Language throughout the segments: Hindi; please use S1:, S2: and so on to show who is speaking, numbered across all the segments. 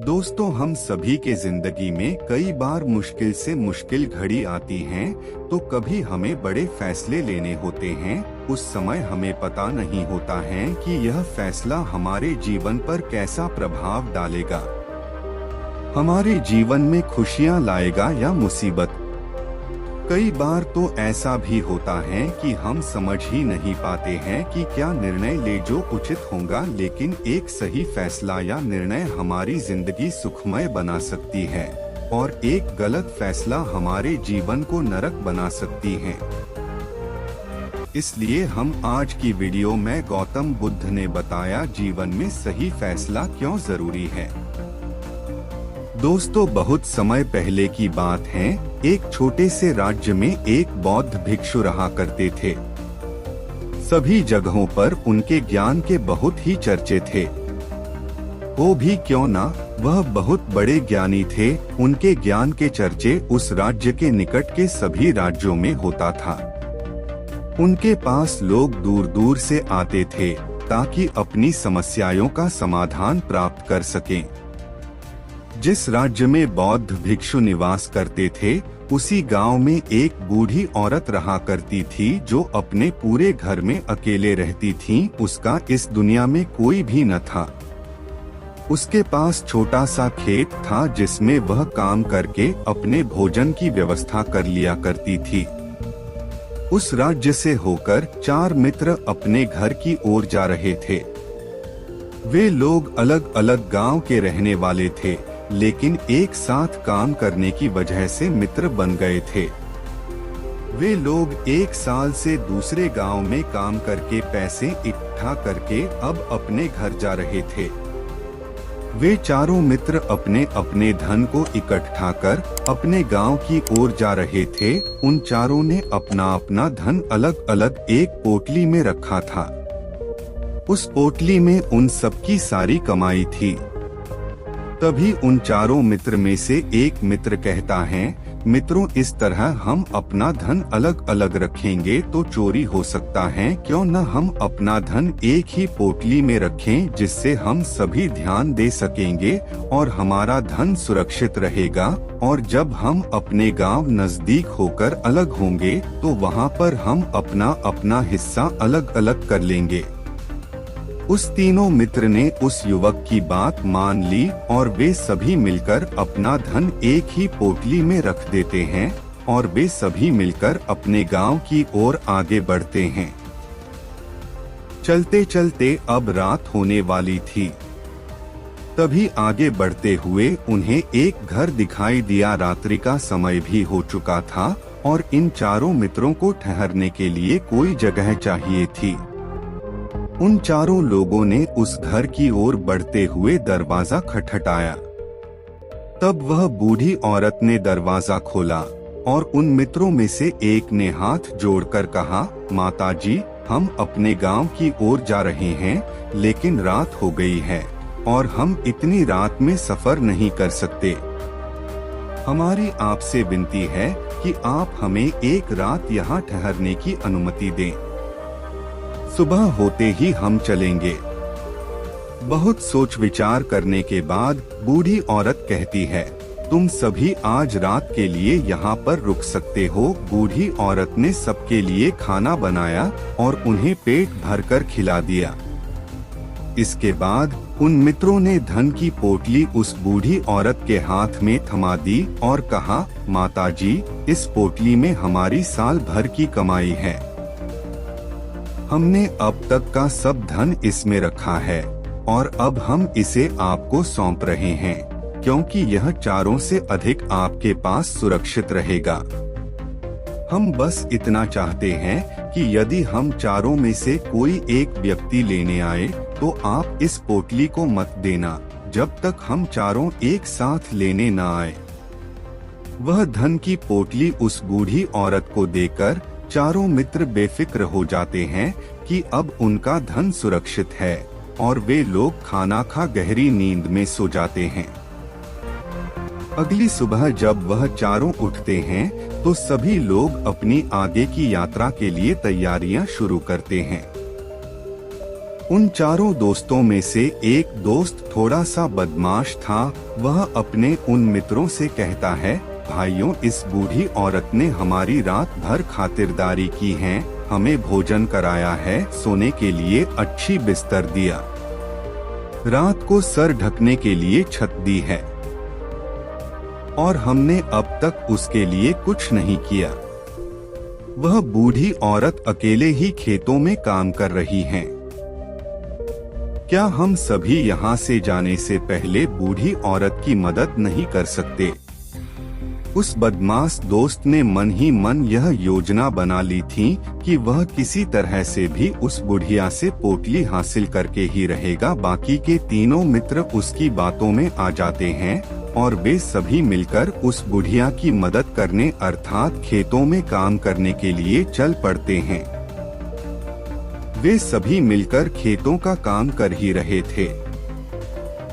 S1: दोस्तों, हम सभी के जिंदगी में कई बार मुश्किल से मुश्किल घड़ी आती है तो कभी हमें बड़े फैसले लेने होते हैं। उस समय हमें पता नहीं होता है कि यह फैसला हमारे जीवन पर कैसा प्रभाव डालेगा, हमारे जीवन में खुशियां लाएगा या मुसीबत। कई बार तो ऐसा भी होता है कि हम समझ ही नहीं पाते हैं कि क्या निर्णय ले जो उचित होगा, लेकिन एक सही फैसला या निर्णय हमारी जिंदगी सुखमय बना सकती है और एक गलत फैसला हमारे जीवन को नरक बना सकती है। इसलिए हम आज की वीडियो में गौतम बुद्ध ने बताया जीवन में सही फैसला क्यों जरूरी है। दोस्तों, बहुत समय पहले की बात है, एक छोटे से राज्य में एक बौद्ध भिक्षु रहा करते थे। सभी जगहों पर उनके ज्ञान के बहुत ही चर्चे थे। वो भी क्यों ना, वह बहुत बड़े ज्ञानी थे। उनके ज्ञान के चर्चे उस राज्य के निकट के सभी राज्यों में होता था। उनके पास लोग दूर दूर से आते थे ताकि अपनी समस्याओं का समाधान प्राप्त कर सकें। जिस राज्य में बौद्ध भिक्षु निवास करते थे, उसी गांव में एक बूढ़ी औरत रहा करती थी जो अपने पूरे घर में अकेले रहती थी। उसका इस दुनिया में कोई भी न था। उसके पास छोटा सा खेत था जिसमें वह काम करके अपने भोजन की व्यवस्था कर लिया करती थी। उस राज्य से होकर 4 मित्र अपने घर की ओर जा रहे थे। वे लोग अलग अलग गांव के रहने वाले थे, लेकिन एक साथ काम करने की वजह से मित्र बन गए थे। वे लोग 1 साल से दूसरे गांव में काम करके पैसे इकट्ठा करके अब अपने घर जा रहे थे। वे चारों मित्र अपने अपने धन को इकट्ठा कर अपने गांव की ओर जा रहे थे। उन चारों ने अपना अपना धन अलग अलग एक पोटली में रखा था। उस पोटली में उन सबकी सारी कमाई थी। तभी उन चारों मित्र में से एक मित्र कहता है, मित्रों, इस तरह हम अपना धन अलग अलग रखेंगे तो चोरी हो सकता है। क्यों न हम अपना धन एक ही पोटली में रखें, जिससे हम सभी ध्यान दे सकेंगे और हमारा धन सुरक्षित रहेगा। और जब हम अपने गांव नजदीक होकर अलग होंगे तो वहां पर हम अपना अपना हिस्सा अलग अलग कर लेंगे। उस तीनों मित्र ने उस युवक की बात मान ली और वे सभी मिलकर अपना धन एक ही पोटली में रख देते हैं और वे सभी मिलकर अपने गांव की ओर आगे बढ़ते हैं। चलते चलते अब रात होने वाली थी। तभी आगे बढ़ते हुए उन्हें एक घर दिखाई दिया। रात्रि का समय भी हो चुका था और इन चारों मित्रों को ठहरने के लिए कोई जगह चाहिए थी। उन चारों लोगों ने उस घर की ओर बढ़ते हुए दरवाजा खटखटाया। तब वह बूढ़ी औरत ने दरवाजा खोला और उन मित्रों में से एक ने हाथ जोड़कर कहा, माताजी, हम अपने गांव की ओर जा रहे हैं, लेकिन रात हो गई है और हम इतनी रात में सफर नहीं कर सकते। हमारी आपसे विनती है कि आप हमें एक रात यहाँ ठहरने की अनुमति दें। सुबह होते ही हम चलेंगे। बहुत सोच विचार करने के बाद बूढ़ी औरत कहती है, तुम सभी आज रात के लिए यहाँ पर रुक सकते हो। बूढ़ी औरत ने सबके लिए खाना बनाया और उन्हें पेट भरकर खिला दिया। इसके बाद उन मित्रों ने धन की पोटली उस बूढ़ी औरत के हाथ में थमा दी और कहा, माताजी, इस पोटली में हमारी साल भर की कमाई है। हमने अब तक का सब धन इसमें रखा है और अब हम इसे आपको सौंप रहे हैं, क्योंकि यह चारों से अधिक आपके पास सुरक्षित रहेगा। हम बस इतना चाहते हैं कि यदि हम चारों में से कोई एक व्यक्ति लेने आए तो आप इस पोटली को मत देना जब तक हम चारों एक साथ लेने न आए। वह धन की पोटली उस बूढ़ी औरत को देकर चारों मित्र बेफिक्र हो जाते हैं कि अब उनका धन सुरक्षित है और वे लोग खाना खा गहरी नींद में सो जाते हैं। अगली सुबह जब वह चारों उठते हैं तो सभी लोग अपनी आगे की यात्रा के लिए तैयारियां शुरू करते हैं। उन चारों दोस्तों में से एक दोस्त थोड़ा सा बदमाश था। वह अपने उन मित्रों से कहता है, भाइयों, इस बूढ़ी औरत ने हमारी रात भर खातिरदारी की है, हमें भोजन कराया है, सोने के लिए अच्छी बिस्तर दिया, रात को सर ढकने के लिए छत दी है, और हमने अब तक उसके लिए कुछ नहीं किया। वह बूढ़ी औरत अकेले ही खेतों में काम कर रही हैं। क्या हम सभी यहाँ से जाने से पहले बूढ़ी औरत की मदद नहीं कर सकते? उस बदमाश दोस्त ने मन ही मन यह योजना बना ली थी कि वह किसी तरह से भी उस बुढ़िया से पोटली हासिल करके ही रहेगा। बाकी के तीनों मित्र उसकी बातों में आ जाते हैं और वे सभी मिलकर उस बुढ़िया की मदद करने अर्थात खेतों में काम करने के लिए चल पड़ते हैं। वे सभी मिलकर खेतों का काम कर ही रहे थे।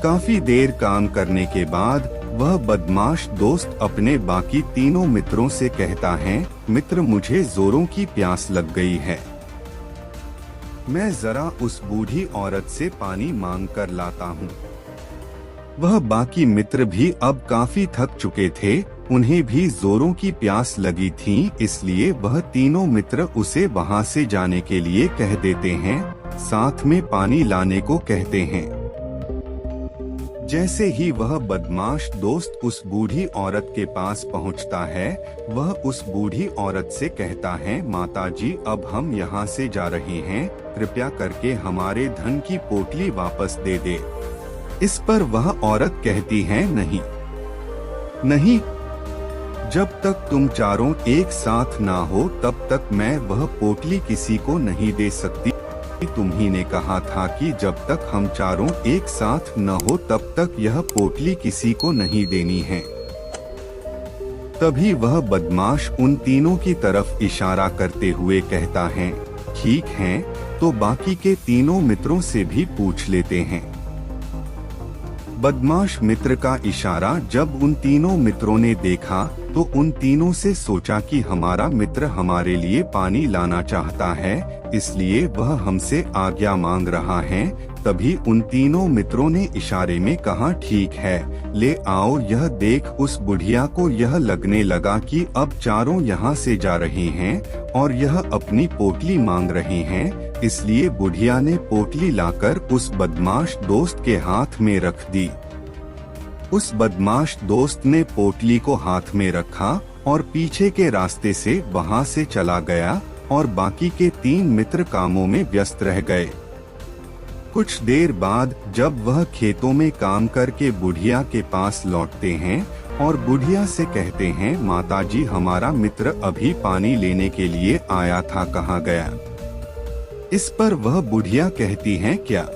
S1: काफी देर काम करने के बाद वह बदमाश दोस्त अपने बाकी तीनों मित्रों से कहता है, मित्र, मुझे जोरों की प्यास लग गई है, मैं जरा उस बूढ़ी औरत से पानी मांग कर लाता हूँ। वह बाकी मित्र भी अब काफी थक चुके थे, उन्हें भी जोरों की प्यास लगी थी, इसलिए वह तीनों मित्र उसे वहाँ से जाने के लिए कह देते हैं, साथ में पानी लाने को कहते हैं। जैसे ही वह बदमाश दोस्त उस बूढ़ी औरत के पास पहुंचता है, वह उस बूढ़ी औरत से कहता है, माताजी, अब हम यहाँ से जा रहे हैं, कृपया करके हमारे धन की पोटली वापस दे दे। इस पर वह औरत कहती है, नहीं नहीं, जब तक तुम चारों एक साथ ना हो तब तक मैं वह पोटली किसी को नहीं दे सकती। तुम्ही ने कहा था कि जब तक हम चारों एक साथ न हो तब तक यह पोटली किसी को नहीं देनी है। तभी वह बदमाश उन तीनों की तरफ इशारा करते हुए कहता है, ठीक है, तो बाकी के तीनों मित्रों से भी पूछ लेते हैं। बदमाश मित्र का इशारा जब उन तीनों मित्रों ने देखा तो उन तीनों से सोचा कि हमारा मित्र हमारे लिए पानी लाना चाहता है, इसलिए वह हमसे आज्ञा मांग रहा है। तभी उन तीनों मित्रों ने इशारे में कहा, ठीक है, ले आओ। यह देख उस बुढ़िया को यह लगने लगा कि अब चारों यहाँ से जा रहे हैं और यह अपनी पोटली मांग रहे हैं, इसलिए बुढ़िया ने पोटली लाकर उस बदमाश दोस्त के हाथ में रख दी। उस बदमाश दोस्त ने पोटली को हाथ में रखा और पीछे के रास्ते से वहाँ से चला गया और बाकी के तीन मित्र कामों में व्यस्त रह गए। कुछ देर बाद जब वह खेतों में काम करके बुढ़िया के पास लौटते हैं और बुढ़िया से कहते हैं, माताजी, हमारा मित्र अभी पानी लेने के लिए आया था, कहाँ गया? इस पर वह बुढ़िया कहती है, क्या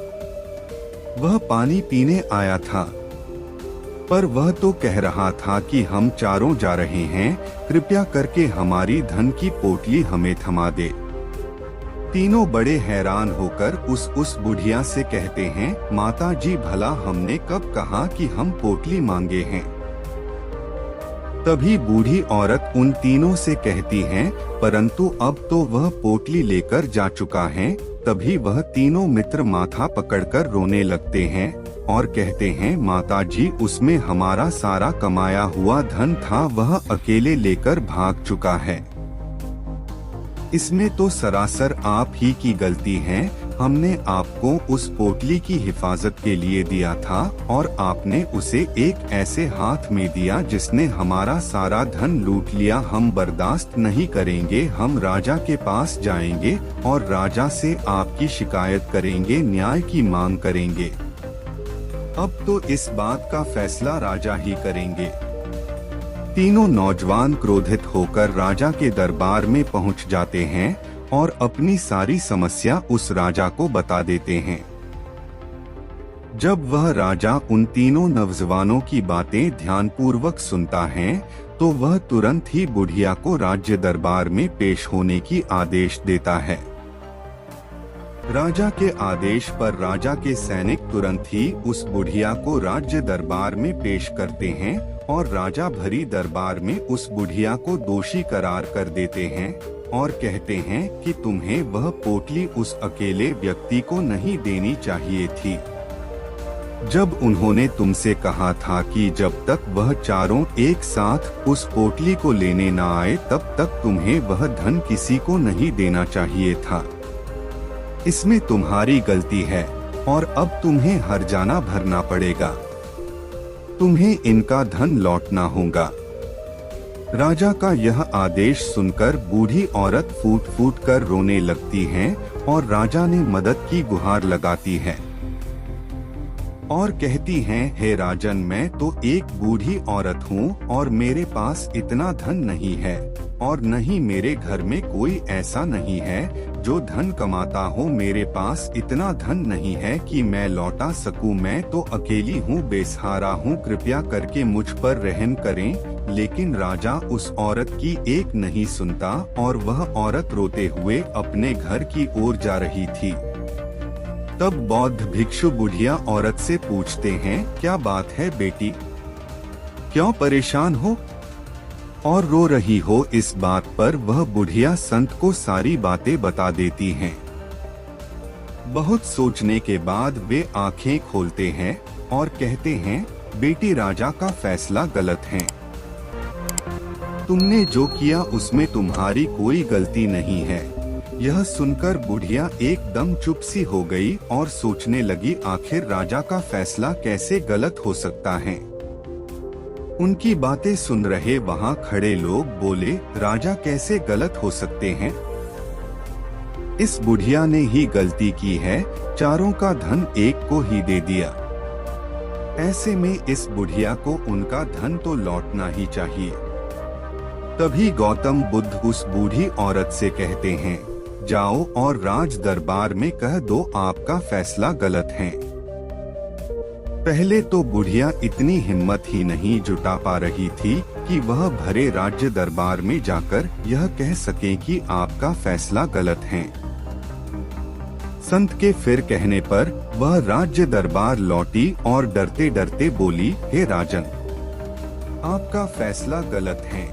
S1: वह पानी पीने आया था? पर वह तो कह रहा था कि हम चारों जा रहे हैं, कृपया करके हमारी धन की पोटली हमें थमा दे। तीनों बड़े हैरान होकर उस बुढ़िया से कहते हैं, माताजी, भला हमने कब कहा कि हम पोटली मांगे हैं? तभी बूढ़ी औरत उन तीनों से कहती है, परंतु अब तो वह पोटली लेकर जा चुका है। तभी वह तीनों मित्र माथा पकड़कर रोने लगते हैं और कहते हैं, माताजी, उसमें हमारा सारा कमाया हुआ धन था, वह अकेले लेकर भाग चुका है। इसमें तो सरासर आप ही की गलती है। हमने आपको उस पोटली की हिफाजत के लिए दिया था और आपने उसे एक ऐसे हाथ में दिया जिसने हमारा सारा धन लूट लिया। हम बर्दाश्त नहीं करेंगे, हम राजा के पास जाएंगे और राजा से आपकी शिकायत करेंगे, न्याय की मांग करेंगे। अब तो इस बात का फैसला राजा ही करेंगे। तीनों नौजवान क्रोधित होकर राजा के दरबार में पहुंच जाते हैं और अपनी सारी समस्या उस राजा को बता देते हैं। जब वह राजा उन तीनों नौजवानों की बातें ध्यानपूर्वक सुनता है तो वह तुरंत ही बुढ़िया को राज्य दरबार में पेश होने की आदेश देता है। राजा के आदेश पर राजा के सैनिक तुरंत ही उस बुढ़िया को राज्य दरबार में पेश करते हैं और राजा भरी दरबार में उस बुढ़िया को दोषी करार कर देते हैं। और कहते हैं कि तुम्हें वह पोटली उस अकेले व्यक्ति को नहीं देनी चाहिए थी। जब उन्होंने तुमसे कहा था कि जब तक वह चारों एक साथ उस पोटली को लेने न आए तब तक तुम्हें वह धन किसी को नहीं देना चाहिए था। इसमें तुम्हारी गलती है और अब तुम्हें हर्जाना भरना पड़ेगा। तुम्हें इनका धन लौटना होगा। राजा का यह आदेश सुनकर बूढ़ी औरत फूट फूट कर रोने लगती है और राजा ने मदद की गुहार लगाती है और कहती हैं, हे राजन, मैं तो एक बूढ़ी औरत हूँ और मेरे पास इतना धन नहीं है और न ही मेरे घर में कोई ऐसा नहीं है जो धन कमाता हो। मेरे पास इतना धन नहीं है कि मैं लौटा सकूं। मैं तो अकेली हूँ, बेसहारा हूँ, कृपया करके मुझ पर रहम करें। लेकिन राजा उस औरत की एक नहीं सुनता और वह औरत रोते हुए अपने घर की ओर जा रही थी। तब बौद्ध भिक्षु बुढ़िया औरत से पूछते हैं, क्या बात है बेटी, क्यों परेशान हो और रो रही हो? इस बात पर वह बुढ़िया संत को सारी बातें बता देती हैं। बहुत सोचने के बाद वे आंखें खोलते हैं और कहते हैं, बेटी, राजा का फैसला गलत है। तुमने जो किया उसमें तुम्हारी कोई गलती नहीं है। यह सुनकर बुढ़िया एकदम चुप सी हो गई और सोचने लगी, आखिर राजा का फैसला कैसे गलत हो सकता है। उनकी बातें सुन रहे वहाँ खड़े लोग बोले, राजा कैसे गलत हो सकते हैं? इस बुढ़िया ने ही गलती की है, चारों का धन एक को ही दे दिया। ऐसे में इस बुढ़िया को उनका धन तो लौटना ही चाहिए। तभी गौतम बुद्ध उस बूढ़ी औरत से कहते हैं, जाओ और राज दरबार में कह दो आपका फैसला गलत है। पहले तो बुढ़िया इतनी हिम्मत ही नहीं जुटा पा रही थी कि वह भरे राज्य दरबार में जाकर यह कह सके कि आपका फैसला गलत है। संत के फिर कहने पर वह राज्य दरबार लौटी और डरते डरते बोली, हे राजन, आपका फैसला गलत है।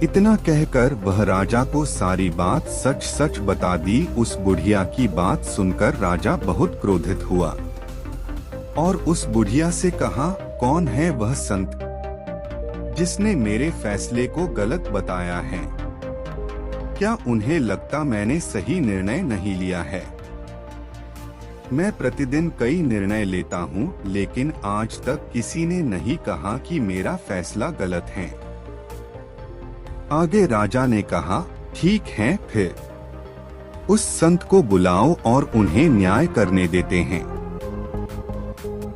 S1: इतना कहकर वह राजा को सारी बात सच सच बता दी। उस बुढ़िया की बात सुनकर राजा बहुत क्रोधित हुआ और उस बुढ़िया से कहा, कौन है वह संत जिसने मेरे फैसले को गलत बताया है? क्या उन्हें लगता मैंने सही निर्णय नहीं लिया है? मैं प्रतिदिन कई निर्णय लेता हूँ, लेकिन आज तक किसी ने नहीं कहा कि मेरा फैसला गलत है। आगे राजा ने कहा, ठीक है, फिर उस संत को बुलाओ और उन्हें न्याय करने देते हैं।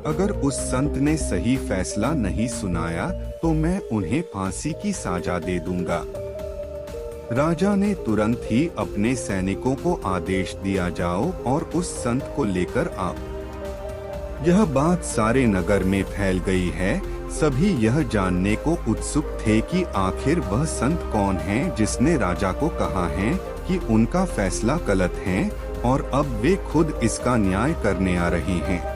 S1: अगर उस संत ने सही फैसला नहीं सुनाया तो मैं उन्हें फांसी की सजा दे दूंगा। राजा ने तुरंत ही अपने सैनिकों को आदेश दिया, जाओ और उस संत को लेकर आओ। यह बात सारे नगर में फैल गई है। सभी यह जानने को उत्सुक थे कि आखिर वह संत कौन है जिसने राजा को कहा है कि उनका फैसला गलत है और अब वे खुद इसका न्याय करने आ रहे हैं।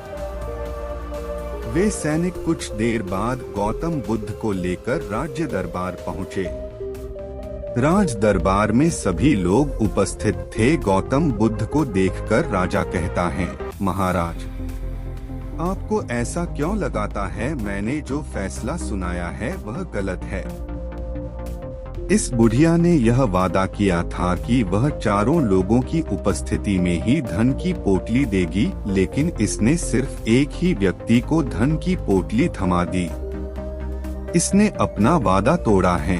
S1: वे सैनिक कुछ देर बाद गौतम बुद्ध को लेकर राज्य दरबार पहुँचे। राज दरबार में सभी लोग उपस्थित थे। गौतम बुद्ध को देखकर राजा कहता है, महाराज, आपको ऐसा क्यों लगाता है? मैंने जो फैसला सुनाया है वह गलत है। इस बुढ़िया ने यह वादा किया था कि वह चारों लोगों की उपस्थिति में ही धन की पोटली देगी, लेकिन इसने सिर्फ एक ही व्यक्ति को धन की पोटली थमा दी। इसने अपना वादा तोड़ा है।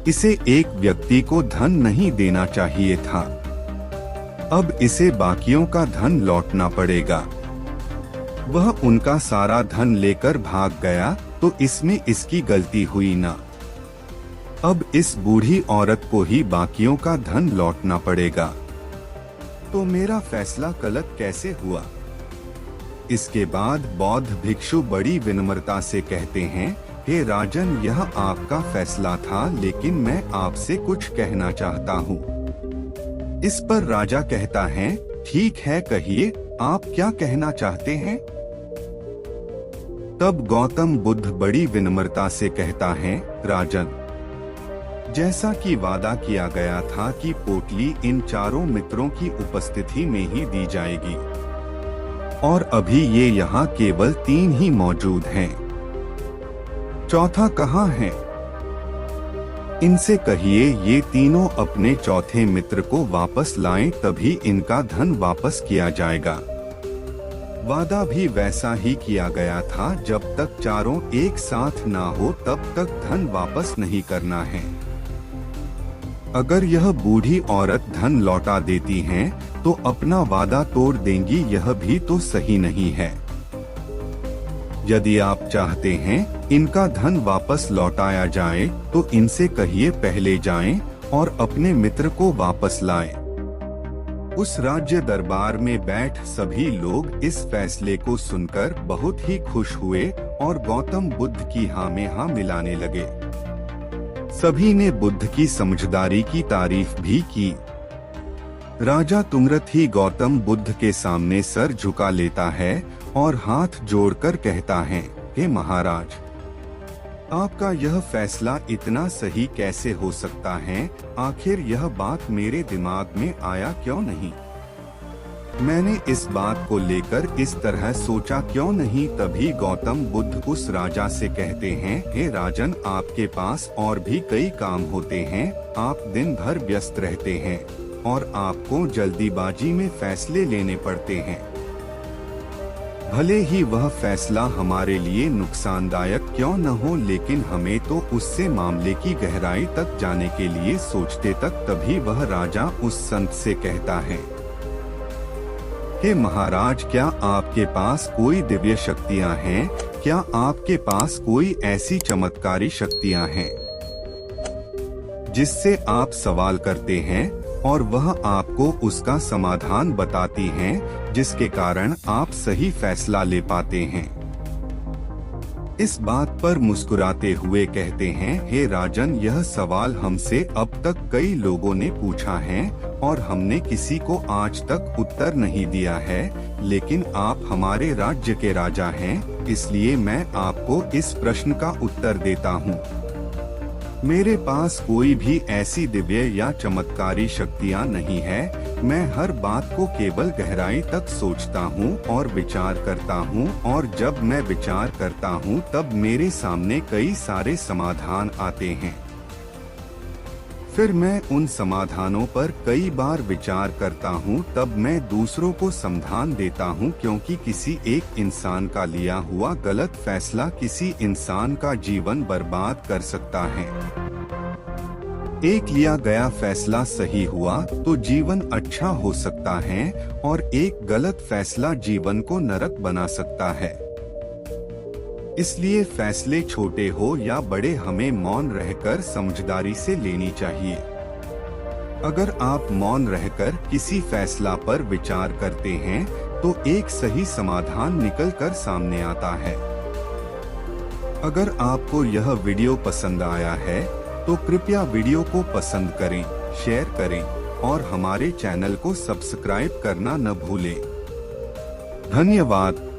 S1: इसे एक व्यक्ति को धन नहीं देना चाहिए था। अब इसे बाकियों का धन लौटना पड़ेगा। वह उनका सारा धन लेकर भाग गया तो इसमें इसकी गलती हुई ना। अब इस बूढ़ी औरत को ही बाकियों का धन लौटना पड़ेगा। तो मेरा फैसला गलत कैसे हुआ? इसके बाद बौद्ध भिक्षु बड़ी विनम्रता से कहते हैं, हे राजन, यह आपका फैसला था, लेकिन मैं आपसे कुछ कहना चाहता हूँ। इस पर राजा कहता है, ठीक है, कहिए, आप क्या कहना चाहते हैं? तब गौतम बुद्ध बड़ी विनम्रता से कहता है, राजन, जैसा कि वादा किया गया था कि पोटली इन चारों मित्रों की उपस्थिति में ही दी जाएगी, और अभी ये यहाँ केवल 3 ही मौजूद हैं। चौथा कहाँ है? इनसे कहिए ये तीनों अपने चौथे मित्र को वापस लाएं, तभी इनका धन वापस किया जाएगा। वादा भी वैसा ही किया गया था, जब तक चारों एक साथ ना हो तब तक धन वापस नहीं करना है। अगर यह बूढ़ी औरत धन लौटा देती हैं, तो अपना वादा तोड़ देंगी, यह भी तो सही नहीं है। यदि आप चाहते हैं इनका धन वापस लौटाया जाए, तो इनसे कहिए पहले जाएं और अपने मित्र को वापस लाएं। उस राज्य दरबार में बैठ सभी लोग इस फैसले को सुनकर बहुत ही खुश हुए और गौतम बुद्ध की हाँ में हाँ मिलाने लगे। सभी ने बुद्ध की समझदारी की तारीफ भी की। राजा तुंगरथ ही गौतम बुद्ध के सामने सर झुका लेता है और हाथ जोड़कर कहता है, हे महाराज, आपका यह फैसला इतना सही कैसे हो सकता है? आखिर यह बात मेरे दिमाग में आया क्यों नहीं? मैंने इस बात को लेकर इस तरह सोचा क्यों नहीं? तभी गौतम बुद्ध उस राजा से कहते हैं, हे राजन, आपके पास और भी कई काम होते हैं, आप दिन भर व्यस्त रहते हैं और आपको जल्दीबाजी में फैसले लेने पड़ते हैं। भले ही वह फैसला हमारे लिए नुकसानदायक क्यों न हो, लेकिन हमें तो उससे मामले की गहराई तक जाने के लिए सोचते तक। तभी वह राजा उस संत से कहता है, हे महाराज, क्या आपके पास कोई दिव्य शक्तियां हैं? क्या आपके पास कोई ऐसी चमत्कारी शक्तियां हैं जिससे आप सवाल करते हैं और वह आपको उसका समाधान बताती हैं, जिसके कारण आप सही फैसला ले पाते हैं? इस बात पर मुस्कुराते हुए कहते हैं, हे राजन, यह सवाल हमसे अब तक कई लोगों ने पूछा है और हमने किसी को आज तक उत्तर नहीं दिया है, लेकिन आप हमारे राज्य के राजा हैं, इसलिए मैं आपको इस प्रश्न का उत्तर देता हूँ। मेरे पास कोई भी ऐसी दिव्य या चमत्कारी शक्तियाँ नहीं है। मैं हर बात को केवल गहराई तक सोचता हूँ और विचार करता हूँ, और जब मैं विचार करता हूँ तब मेरे सामने कई सारे समाधान आते हैं। फिर मैं उन समाधानों पर कई बार विचार करता हूँ, तब मैं दूसरों को समाधान देता हूँ, क्योंकि किसी एक इंसान का लिया हुआ गलत फैसला किसी इंसान का जीवन बर्बाद कर सकता है। एक लिया गया फैसला सही हुआ तो जीवन अच्छा हो सकता है, और एक गलत फैसला जीवन को नरक बना सकता है। इसलिए फैसले छोटे हो या बड़े, हमें मौन रहकर समझदारी से लेनी चाहिए। अगर आप मौन रहकर किसी फैसला पर विचार करते हैं, तो एक सही समाधान निकल कर सामने आता है। अगर आपको यह वीडियो पसंद आया है, तो कृपया वीडियो को पसंद करें, शेयर करें और हमारे चैनल को सब्सक्राइब करना न भूलें। धन्यवाद।